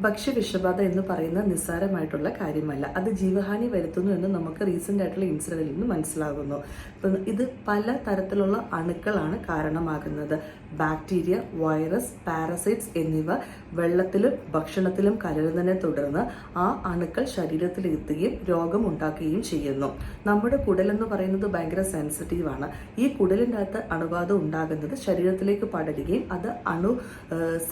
ഭക്ഷ്യവിഷബാധ എന്ന് പറയുന്ന നിസ്സാരമായിട്ടുള്ള കാര്യമല്ല. അത് ജീവഹാനി വരുത്തുന്നു എന്ന് നമുക്ക് റീസെൻ്റ് ആയിട്ടുള്ള ഇൻസിഡൻറ്റിൽ നിന്ന് മനസ്സിലാകുന്നു. ഇപ്പം ഇത് പല തരത്തിലുള്ള അണുക്കളാണ് കാരണമാകുന്നത്. ബാക്ടീരിയ, വൈറസ്, പാരസൈറ്റ്സ് എന്നിവ വെള്ളത്തിലും ഭക്ഷണത്തിലും കലരുന്നതിനെ തുടർന്ന് ആ അണുക്കൾ ശരീരത്തിലെത്തുകയും രോഗം ഉണ്ടാക്കുകയും ചെയ്യുന്നു. നമ്മുടെ കുടലെന്ന് പറയുന്നത് ഭയങ്കര സെൻസിറ്റീവാണ്. ഈ കുടലിൻ്റെ അകത്ത് അണുബാധ ഉണ്ടാകുന്നത് ശരീരത്തിലേക്ക് പടരുകയും അത്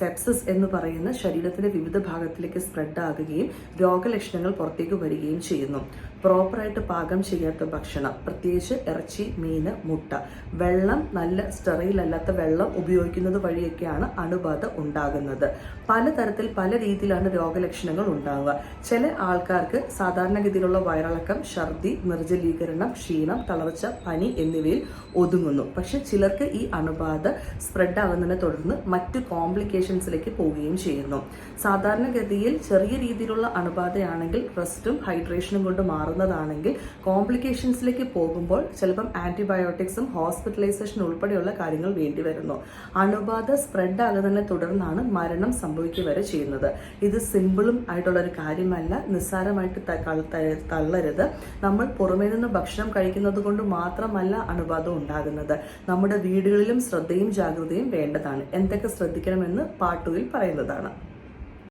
സെപ്സിസ് എന്ന് പറയുന്ന ശരീരത്തിൻ്റെ വിവിധ ഭാഗത്തിലേക്ക് സ്പ്രെഡ് ആകുകയും രോഗലക്ഷണങ്ങൾ പുറത്തേക്ക് വരികയും ചെയ്യുന്നു. പ്രോപ്പറായിട്ട് പാകം ചെയ്യാത്ത ഭക്ഷണം, പ്രത്യേകിച്ച് ഇറച്ചി, മീന്, മുട്ട, വെള്ളം നല്ല സ്റ്റെറൈൽ അല്ലാത്ത വെള്ളം ഉപയോഗിക്കുന്നത് വഴിയൊക്കെയാണ് അണുബാധ ഉണ്ടാകുന്നത്. പലതരത്തിൽ പല രീതിയിലാണ് രോഗലക്ഷണങ്ങൾ ഉണ്ടാവുക. ചില ആൾക്കാർക്ക് സാധാരണഗതിയിലുള്ള വയറിളക്കം, ഛർദി, നിർജ്ജലീകരണം, ക്ഷീണം, തളർച്ച, പനി എന്നിവയിൽ ഒതുങ്ങുന്നു. പക്ഷെ ചിലർക്ക് ഈ അണുബാധ സ്പ്രെഡ് ആകുന്നതിനെ തുടർന്ന് മറ്റു കോംപ്ലിക്കേഷൻസിലേക്ക് പോവുകയും ചെയ്യുന്നു. സാധാരണഗതിയിൽ ചെറിയ രീതിയിലുള്ള അണുബാധയാണെങ്കിൽ റെസ്റ്റും ഹൈഡ്രേഷനും കൊണ്ട് മാറുന്നതാണെങ്കിൽ കോംപ്ലിക്കേഷൻസിലേക്ക് പോകുമ്പോൾ ചിലപ്പം ആന്റിബയോട്ടിക്സും ഹോസ്പിറ്റലൈസേഷൻ ഉൾപ്പെടെയുള്ള കാര്യങ്ങൾ വേണ്ടി വരുന്നു. അണുബാധ സ്പ്രെഡ് ആകുന്നതിനെ തുടർന്നാണ് മരണം സംഭവിക്കുക വരെ ചെയ്യുന്നത്. ഇത് സിമ്പിളും ആയിട്ടുള്ളൊരു കാര്യമല്ല, നിസ്സാരമായിട്ട് തള്ളരുത്. നമ്മൾ പുറമേ നിന്ന് ഭക്ഷണം കഴിക്കുന്നത് കൊണ്ട് മാത്രമല്ല അണുബാധ ഉണ്ടാകുന്നത്. നമ്മുടെ വീടുകളിലും ശ്രദ്ധയും ജാഗ്രതയും വേണ്ടതാണ്. എന്തൊക്കെ ശ്രദ്ധിക്കണമെന്ന് പാർട്ട് 2 പറയുന്നതാണ്.